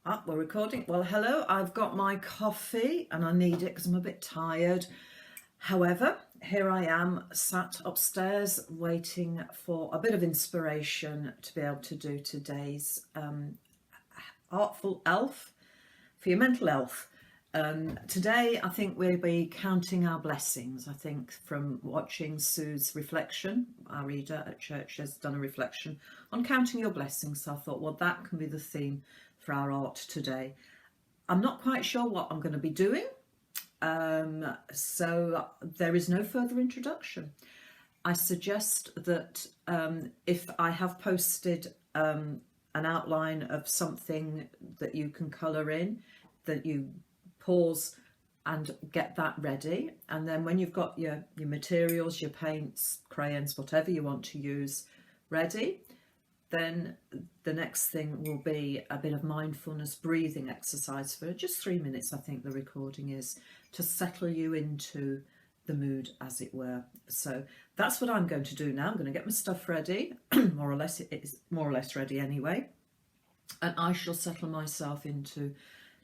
We're recording. Well, hello. I've got my coffee and I need it because I'm a bit tired. However, here I am sat upstairs waiting for a bit of inspiration to be able to do today's Artful Elf for your mental health. Today, I think we'll be counting our blessings. I think from watching Sue's reflection, our reader at church has done a reflection on counting your blessings. So I thought, well, that can be the theme for our art today. I'm not quite sure what I'm going to be doing, so there is no further introduction. I suggest that if I have posted an outline of something that you can colour in, that you pause and get that ready, and then when you've got your materials, your paints, crayons, whatever you want to use ready, then the next thing will be a bit of mindfulness breathing exercise for just 3 minutes. I think the recording is to settle you into the mood, as it were. So that's what I'm going to do now. I'm going to get my stuff ready. More or less, it is more or less ready anyway, and I shall settle myself into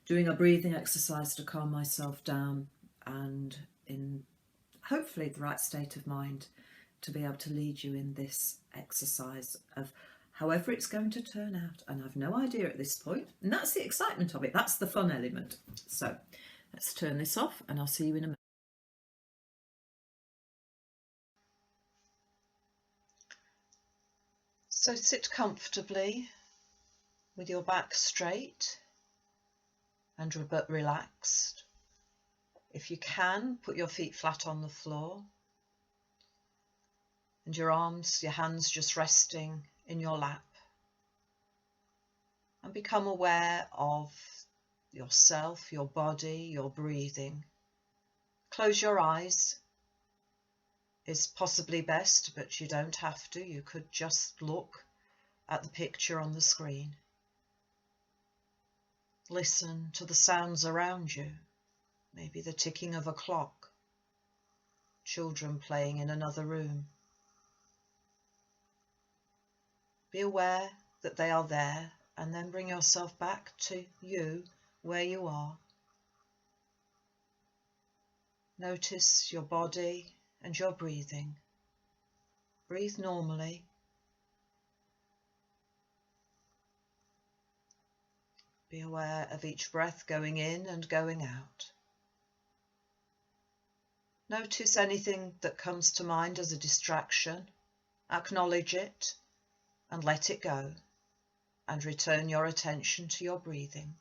doing a breathing exercise to calm myself down and in hopefully the right state of mind to be able to lead you in this exercise of however it's going to turn out. And I've no idea at this point, and that's the excitement of it. That's the fun element. So let's turn this off and I'll see you in a minute. So sit comfortably with your back straight and but relaxed. If you can, put your feet flat on the floor and your hands just resting in your lap, and become aware of yourself, your body, your breathing. Close your eyes is possibly best, but you don't have to. You could just look at the picture on the screen. Listen to the sounds around you, maybe the ticking of a clock, children playing in another room. Be aware that they are there, and then bring yourself back to you, where you are. Notice your body and your breathing. Breathe normally. Be aware of each breath going in and going out. Notice anything that comes to mind as a distraction. Acknowledge it and let it go, and return your attention to your breathing.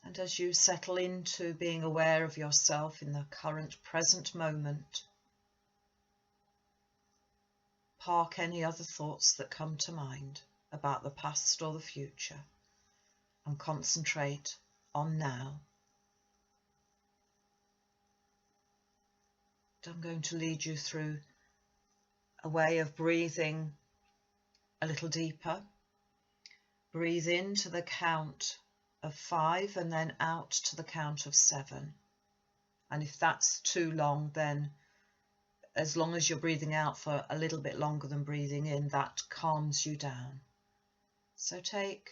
And as you settle into being aware of yourself in the current present moment, park any other thoughts that come to mind about the past or the future, and concentrate on now. I'm going to lead you through a way of breathing a little deeper. Breathe in to the count of 5 and then out to the count of 7. And if that's too long, then as long as you're breathing out for a little bit longer than breathing in, that calms you down. So take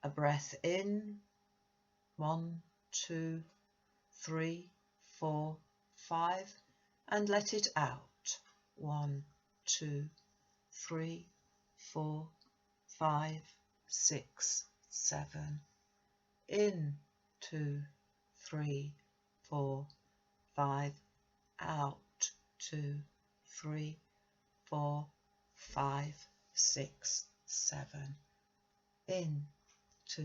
a breath in, 1, 2, 3, 4, 5, and let it out, 1, 2, 3, 4, 5, 6, 7. In, 2, 3, 4, 5, out, 2, 3, 4, 5, 6, 7. In, 2,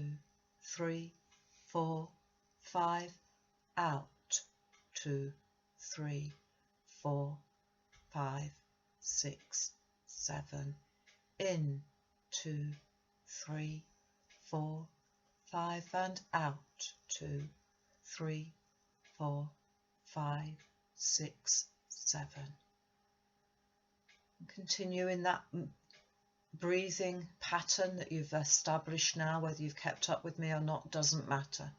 3, 4, 5, out, 2, 3, 4, 5, 6, 7. In, 2, 3, 4, 5, and out, 2, 3, 4, 5, 6, 7. Continue in that breathing pattern that you've established now. Whether you've kept up with me or not doesn't matter.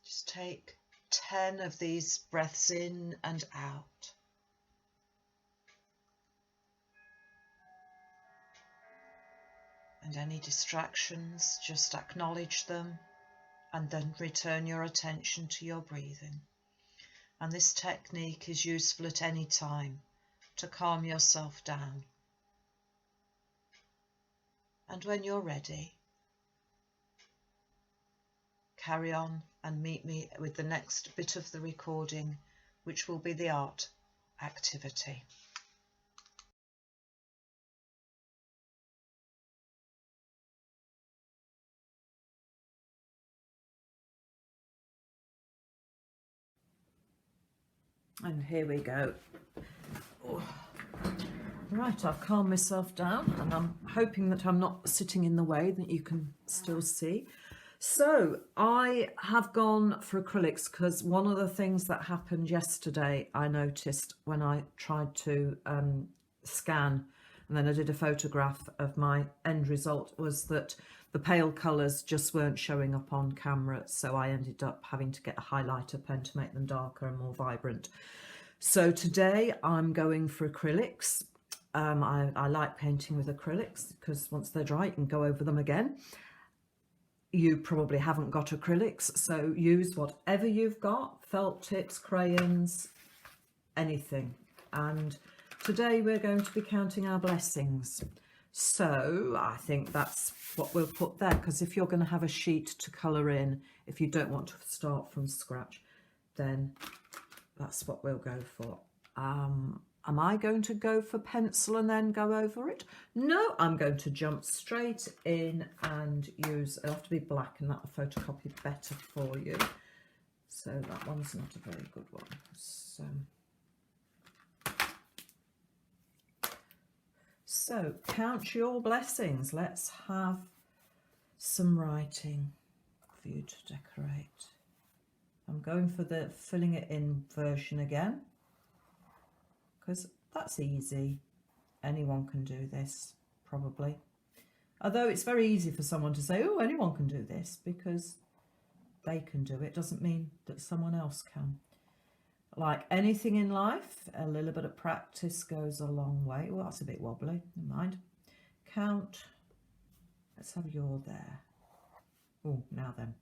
Just take 10 of these breaths in and out. And any distractions, just acknowledge them and then return your attention to your breathing. And this technique is useful at any time to calm yourself down. And when you're ready, carry on and meet me with the next bit of the recording, which will be the art activity. And here we go. Oh. Right, I've calmed myself down and I'm hoping that I'm not sitting in the way, that you can still see. So I have gone for acrylics because one of the things that happened yesterday I noticed when I tried to scan and then I did a photograph of my end result was that the pale colours just weren't showing up on camera, so I ended up having to get a highlighter pen to make them darker and more vibrant. So today I'm going for acrylics. I like painting with acrylics because once they're dry you can go over them again. You probably haven't got acrylics, so use whatever you've got, felt tips, crayons, anything. And today we're going to be counting our blessings. So I think that's what we'll put there, because if you're going to have a sheet to colour in, if you don't want to start from scratch, then that's what we'll go for. Am I going to go for pencil and then go over it? No, I'm going to jump straight in and use, it'll have to be black and that'll photocopy better for you. So that one's not a very good one. So count your blessings. Let's have some writing for you to decorate. I'm going for the filling it in version again, because that's easy. Anyone can do this, probably. Although it's very easy for someone to say, oh, anyone can do this, because they can do it. Doesn't mean that someone else can. Like anything in life, a little bit of practice goes a long way. Well, that's a bit wobbly, never mind. Count. Let's have your there. Oh, now then.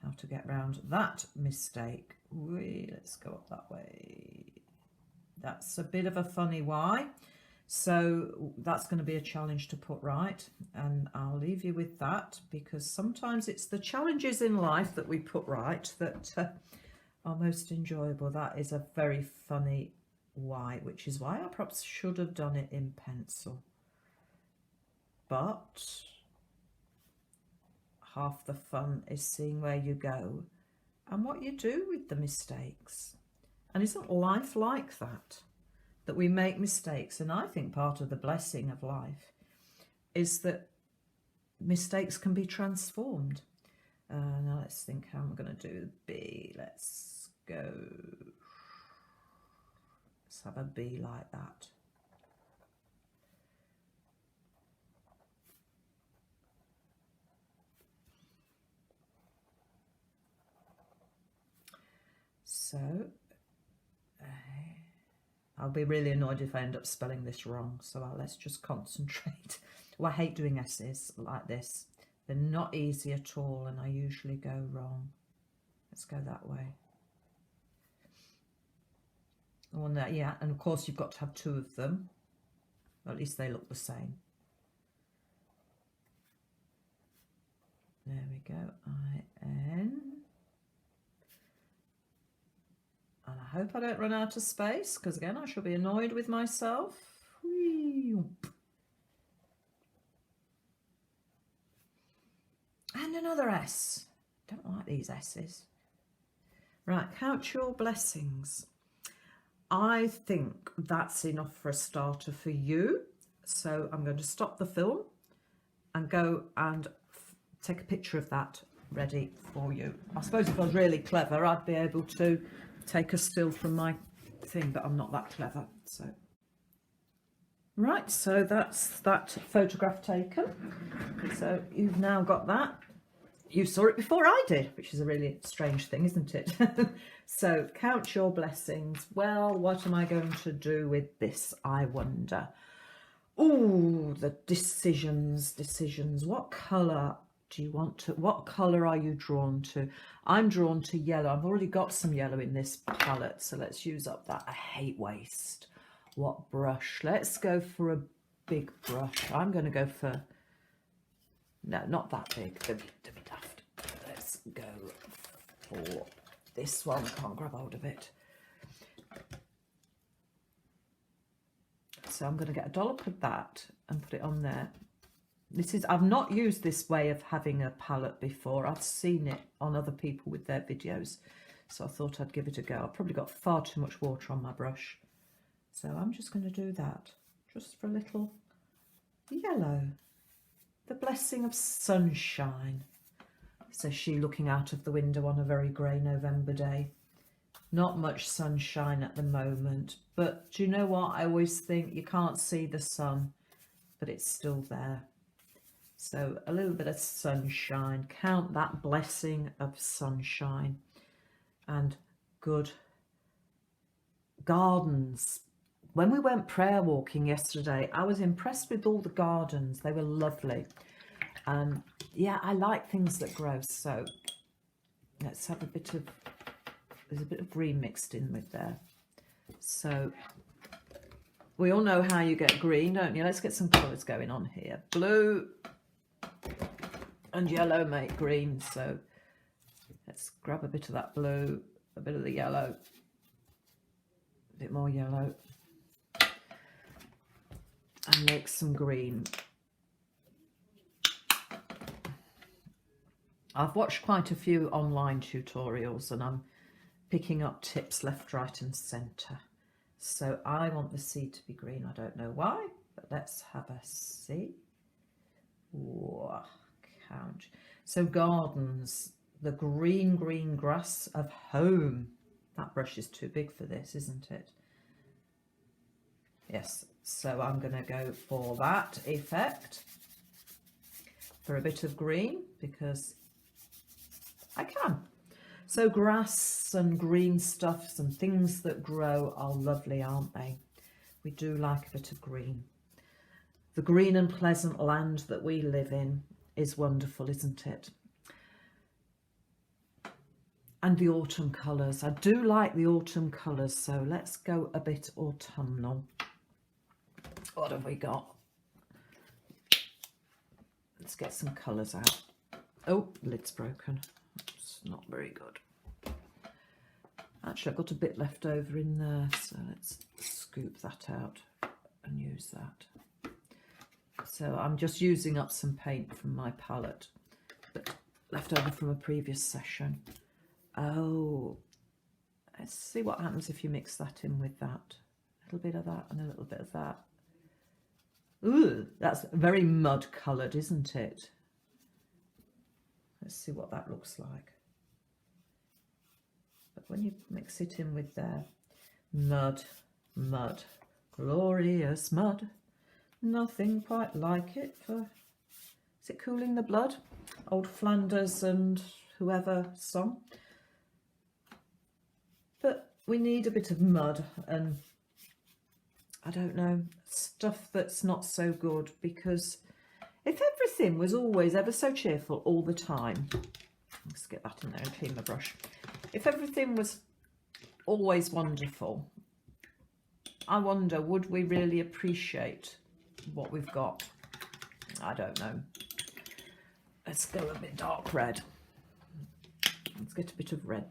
How to get round that mistake. Let's go up that way. That's a bit of a funny Y, so that's going to be a challenge to put right, and I'll leave you with that, because sometimes it's the challenges in life that we put right that are most enjoyable. That is a very funny Y, which is why I perhaps should have done it in pencil, but half the fun is seeing where you go and what you do with the mistakes. And isn't life like that? That we make mistakes. And I think part of the blessing of life is that mistakes can be transformed. Now let's think how I'm going to do B. Let's go. Let's have a B like that. So I'll be really annoyed if I end up spelling this wrong, so let's just concentrate. Well, I hate doing essays like this. They're not easy at all, and I usually go wrong. Let's go that way. Oh, no, yeah, and of course you've got to have two of them. Or at least they look the same. There we go, I-N. And I hope I don't run out of space, because again I shall be annoyed with myself. And another S. Don't like these S's. Right, count your blessings. I think that's enough for a starter for you. So I'm going to stop the film and go and take a picture of that ready for you. I suppose if I was really clever, I'd be able to take a still from my thing, but I'm not that clever. So right, so that's that photograph taken. So you've now got that. You saw it before I did, which is a really strange thing, isn't it? So count your blessings. Well, what am I going to do with this, I wonder? Oh, the decisions. What colour do you want to, what colour are you drawn to? I'm drawn to yellow. I've already got some yellow in this palette, so let's use up that. I hate waste. What brush? Let's go for a big brush. I'm going to go for, no, not that big. Don't be daft. Let's go for this one. Can't grab hold of it. So I'm going to get a dollop of that and put it on there. This is, I've not used this way of having a palette before. I've seen it on other people with their videos, so I thought I'd give it a go. I've probably got far too much water on my brush, so I'm just going to do that, just for a little yellow. The blessing of sunshine, says she, looking out of the window on a very grey November day. Not much sunshine at the moment, but do you know what? I always think you can't see the sun, but it's still there. So a little bit of sunshine. Count that blessing of sunshine. And good gardens. When we went prayer walking yesterday, I was impressed with all the gardens. They were lovely. Yeah, I like things that grow. So let's have a bit of, there's a bit of green mixed in with there. So we all know how you get green, don't you? Let's get some colours going on here. Blue and yellow make green. So let's grab a bit of that blue, a bit of the yellow, a bit more yellow, and make some green. I've watched quite a few online tutorials and I'm picking up tips left, right and centre. So I want the sea to be green. I don't know why, but let's have a see. Whoa, count. So gardens, the green grass of home. That brush is too big for this, isn't it? Yes, so I'm going to go for that effect, for a bit of green, because I can. So grass and green stuffs and things that grow are lovely, aren't they? We do like a bit of green. The green and pleasant land that we live in is wonderful, isn't it? And the autumn colours. I do like the autumn colours, so let's go a bit autumnal. What have we got? Let's get some colours out. Oh, lid's broken. It's not very good. Actually, I've got a bit left over in there, so let's scoop that out and use that. So I'm just using up some paint from my palette, but left over from a previous session. Oh, let's see what happens if you mix that in with that. A little bit of that and a little bit of that. Ooh, that's very mud coloured, isn't it? Let's see what that looks like. But when you mix it in with their mud, glorious mud, nothing quite like it for, is it Cooling the Blood? Old Flanders and whoever song. But we need a bit of mud and, I don't know, stuff that's not so good, because if everything was always ever so cheerful all the time, let's get that in there and clean my brush. If everything was always wonderful, I wonder, would we really appreciate what we've got? I don't know. Let's go a bit dark red. Let's get a bit of red.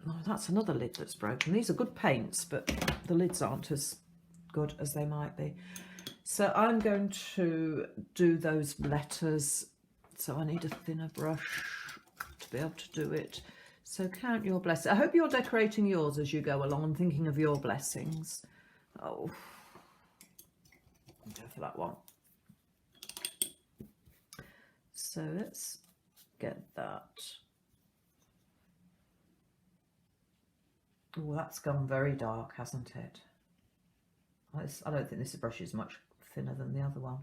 Oh, that's another lid that's broken. These are good paints, but the lids aren't as good as they might be. So I'm going to do those letters. So I need a thinner brush to be able to do it. So count your blessings. I hope you're decorating yours as you go along and thinking of your blessings. Oh, I'll go for that one. So let's get that. Oh, that's gone very dark, hasn't it? I don't think this brush is much thinner than the other one.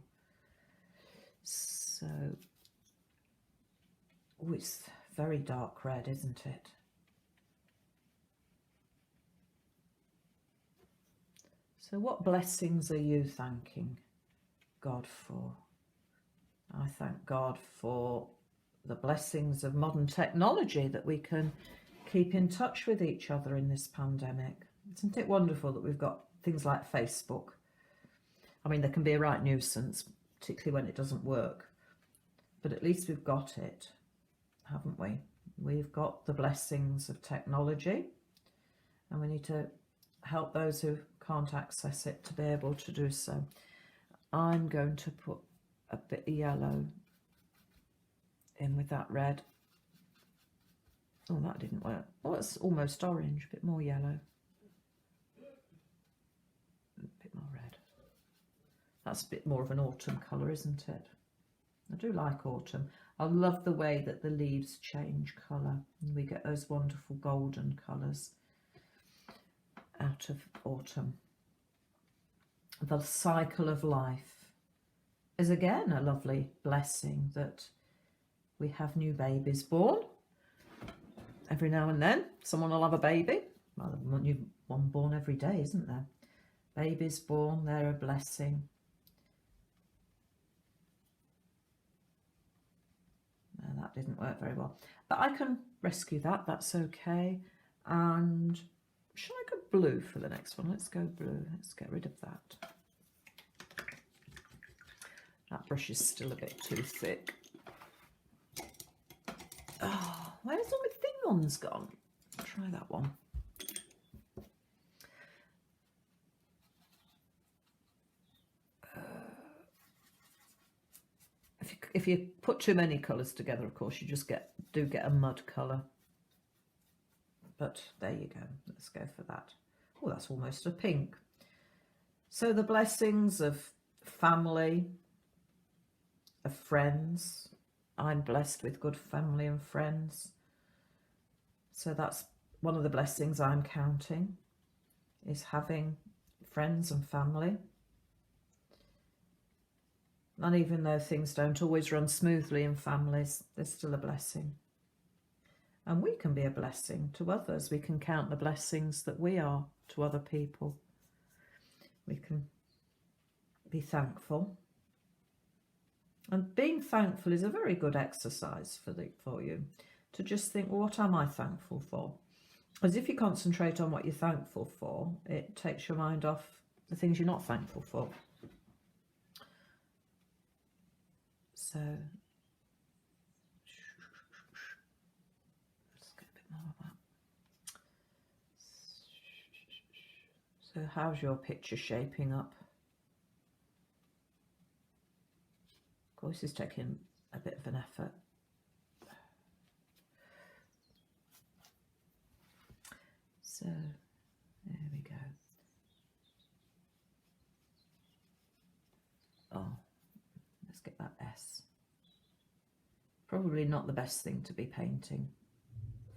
So, oh, it's very dark red, isn't it? So what blessings are you thanking God for? I thank God for the blessings of modern technology, that we can keep in touch with each other in this pandemic. Isn't it wonderful that we've got things like Facebook? I mean, there can be a right nuisance, particularly when it doesn't work, but at least we've got it, haven't we? We've got the blessings of technology, and we need to help those who can't access it to be able to do so. I'm going to put a bit of yellow in with that red. Oh, that didn't work. Oh, it's almost orange, a bit more yellow. A bit more red. That's a bit more of an autumn colour, isn't it? I do like autumn. I love the way that the leaves change colour, and we get those wonderful golden colours out of autumn. The cycle of life is again a lovely blessing, that we have new babies born. Every now and then someone will have a baby. Well, there's one born every day, isn't there? Babies born, they're a blessing. No, that didn't work very well, but I can rescue that, that's okay. And shall I go blue for the next one? Let's go blue. Let's get rid of that. That brush is still a bit too thick. Oh, where's all my thin ones gone? Try that one. If you put too many colours together, of course, you just get a mud colour. But there you go. Let's go for that. Oh, that's almost a pink. So the blessings of family, of friends. I'm blessed with good family and friends. So that's one of the blessings I'm counting, is having friends and family. And even though things don't always run smoothly in families, there's still a blessing. And we can be a blessing to others. We can count the blessings that we are to other people. We can be thankful. And being thankful is a very good exercise for you, to just think, well, what am I thankful for? Because if you concentrate on what you're thankful for, it takes your mind off the things you're not thankful for. So let's get a bit more of that. So how's your picture shaping up? Of course, it's taking a bit of an effort. So there we go. Oh, let's get that S. Probably not the best thing to be painting,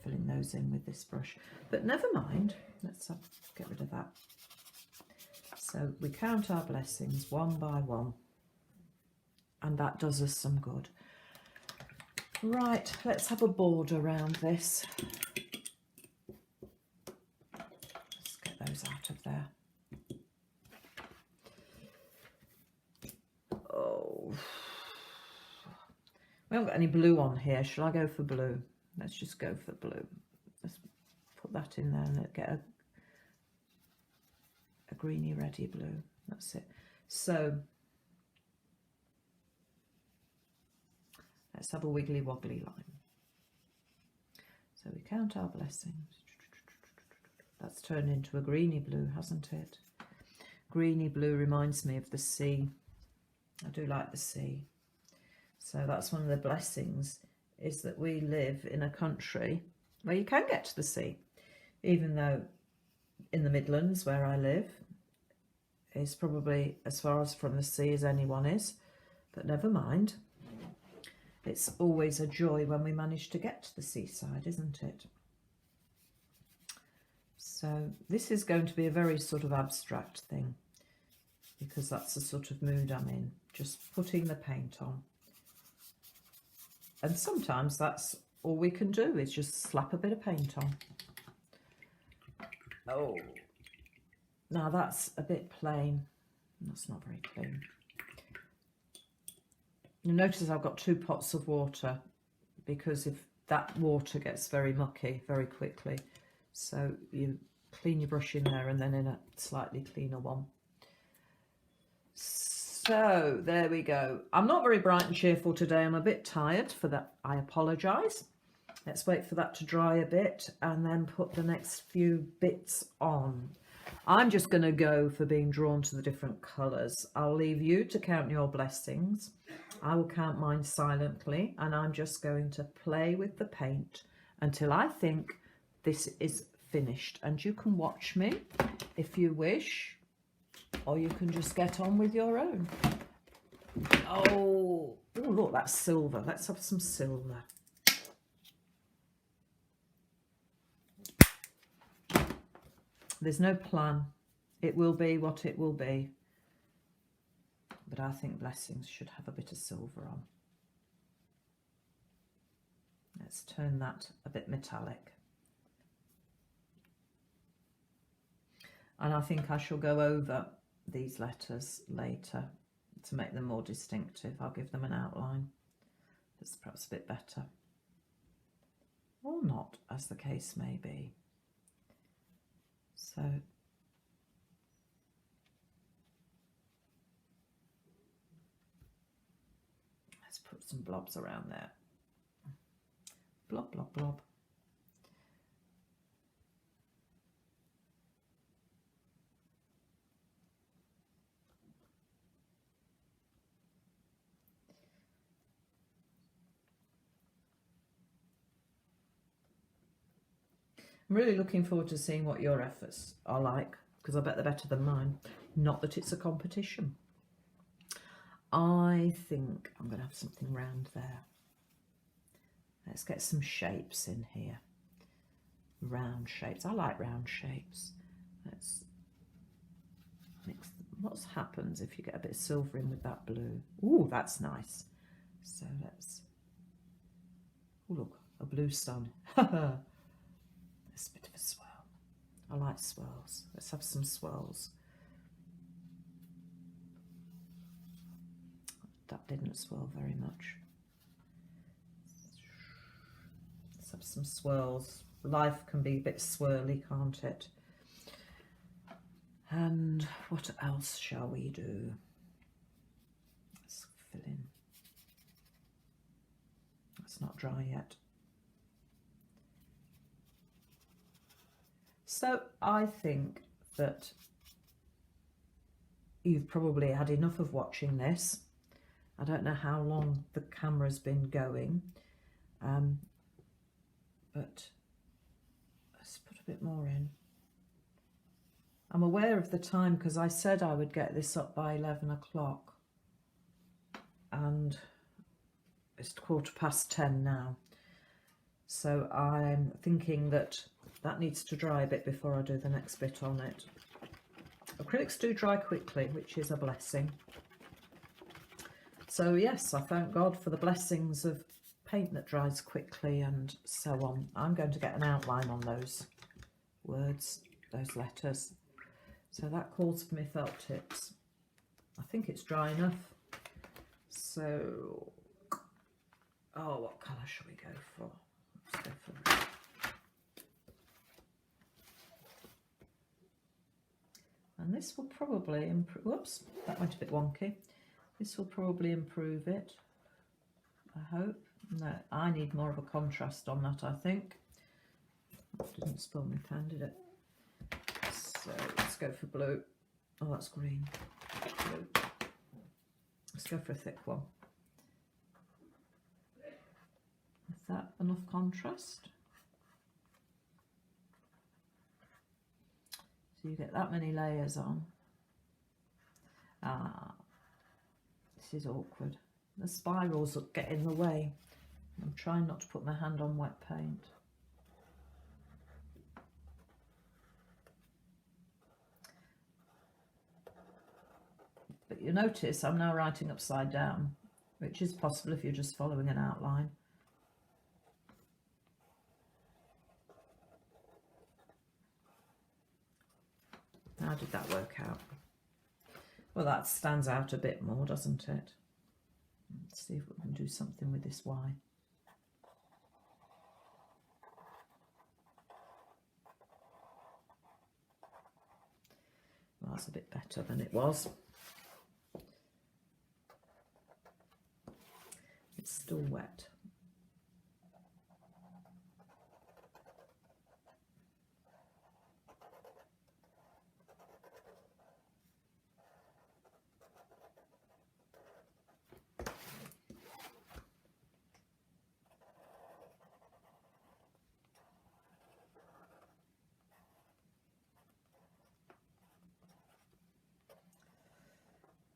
filling those in with this brush, but never mind. Let's get rid of that. So we count our blessings one by one, and that does us some good. Right, let's have a border around this. Let's get those out of there. Oh, we haven't got any blue on here. Shall I go for blue? Let's just go for blue. Let's put that in there and get a greeny reddy blue. That's it. So let's have a wiggly wobbly line. So we count our blessings. That's turned into a greeny blue, hasn't it? Greeny blue reminds me of the sea. I do like the sea. So that's one of the blessings, is that we live in a country where you can get to the sea, even though in the Midlands, where I live, is probably as far as from the sea as anyone is, but never mind. It's always a joy when we manage to get to the seaside, isn't it? So this is going to be a very sort of abstract thing, because that's the sort of mood I'm in, just putting the paint on. And sometimes that's all we can do, is just slap a bit of paint on. Oh, Now that's a bit plain. That's not very clean. You'll notice I've got 2 pots of water, because if that water gets very mucky very quickly, so you clean your brush in there and then in a slightly cleaner one. So there we go. I'm not very bright and cheerful today. I'm a bit tired. For that I apologise. Let's wait for that to dry a bit and then put the next few bits on. I'm just going to go for being drawn to the different colours. I'll leave you to count your blessings. I will count mine silently, and I'm just going to play with the paint until I think this is finished. And you can watch me if you wish, or you can just get on with your own. Oh, look, that's silver. Let's have some silver. There's no plan. It will be what it will be. But I think blessings should have a bit of silver on. Let's turn that a bit metallic. And I think I shall go over these letters later to make them more distinctive. I'll give them an outline. That's perhaps a bit better. Or not, as the case may be. So let's put some blobs around there. Blob, blob, blob. I'm really looking forward to seeing what your efforts are like, because I bet they're better than mine. Not that it's a competition. I think I'm going to have something round there. Let's get some shapes in here. Round shapes. I like round shapes. Let's mix them. What happens if you get a bit of silver in with that blue? Ooh, that's nice. So let's... Oh, look, a blue sun. It's a bit of a swirl. I like swirls. Let's have some swirls. That didn't swirl very much. Let's have some swirls. Life can be a bit swirly, can't it? And what else shall we do? Let's fill in. It's not dry yet. So I think that you've probably had enough of watching this. I don't know how long the camera's been going, but let's put a bit more in. I'm aware of the time because I said I would get this up by 11 o'clock and it's 10:15 now. So I'm thinking that needs to dry a bit before I do the next bit on it. Acrylics do dry quickly, which is a blessing. So yes, I thank God for the blessings of paint that dries quickly and so on. I'm going to get an outline on those words, those letters. So that calls for me felt tips. I think it's dry enough. So, oh, what colour shall we go for? Let's go for red. And this will probably improve, whoops, that went a bit wonky. This will probably improve it, I hope. No, I need more of a contrast on that, I think. That didn't spoil my pan, did it? So let's go for blue. Oh, that's green. Blue. Let's go for a thick one. Is that enough contrast? So you get that many layers on. Ah, this is awkward. The spirals get in the way. I'm trying not to put my hand on wet paint. But you notice I'm now writing upside down, which is possible if you're just following an outline. How did that work out? Well, that stands out a bit more, doesn't it? Let's see if we can do something with this Y. Well, that's a bit better than it was. It's still wet.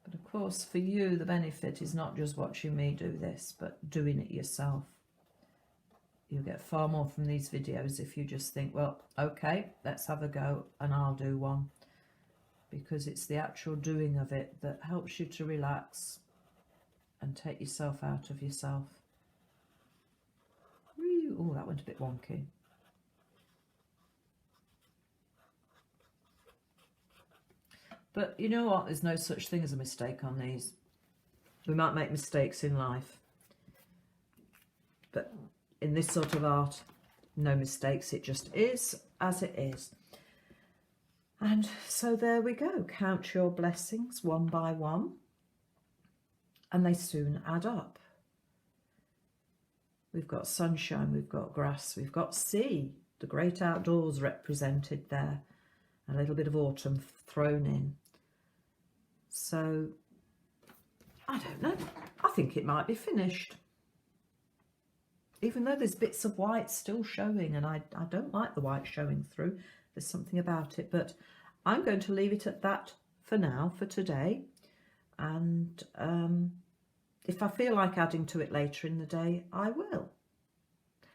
But of course, for you, the benefit is not just watching me do this, but doing it yourself. You'll get far more from these videos if you just think, well, okay, let's have a go and I'll do one. Because it's the actual doing of it that helps you to relax and take yourself out of yourself. Oh, that went a bit wonky. But you know what? There's no such thing as a mistake on these. We might make mistakes in life, but in this sort of art, no mistakes. It just is as it is. And so there we go. Count your blessings one by one, and they soon add up. We've got sunshine, we've got grass, we've got sea, the great outdoors represented there, a little bit of autumn thrown in. So, I don't know, I think it might be finished. Even though there's bits of white still showing, and I don't like the white showing through, there's something about it, but I'm going to leave it at that for now, for today. And if I feel like adding to it later in the day, I will.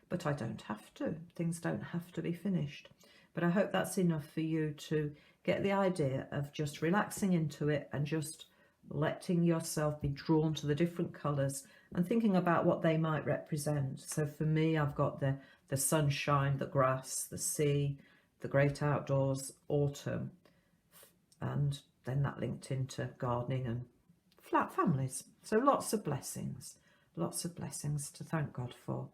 But I don't have to. Things don't have to be finished. But I hope that's enough for you to get the idea of just relaxing into it and just letting yourself be drawn to the different colours and thinking about what they might represent. So for me, I've got the sunshine, the grass, the sea, the great outdoors, autumn, and then that linked into gardening and flat families. So lots of blessings to thank God for.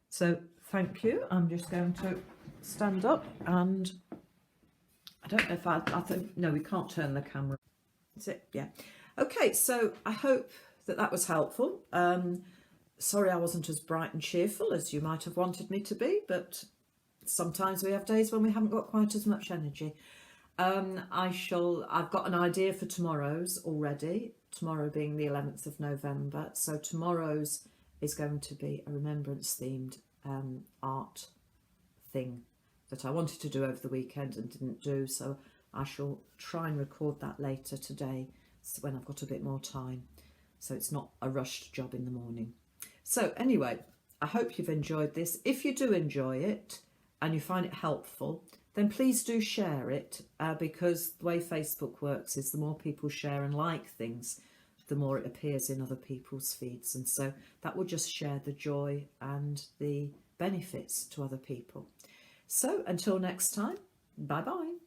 So thank you. I'm just going to stand up, and I don't know if I think, no, we can't turn the camera. Is it? Yeah. Okay, so I hope that was helpful. Sorry I wasn't as bright and cheerful as you might have wanted me to be, but sometimes we have days when we haven't got quite as much energy. I've got an idea for tomorrow's already, tomorrow being the 11th of November. So tomorrow's is going to be a remembrance themed art thing that I wanted to do over the weekend and didn't do. So I shall try and record that later today, so when I've got a bit more time. So it's not a rushed job in the morning. So anyway, I hope you've enjoyed this. If you do enjoy it and you find it helpful, then please do share it, because the way Facebook works is the more people share and like things, the more it appears in other people's feeds. And so that will just share the joy and the benefits to other people. So until next time, bye bye.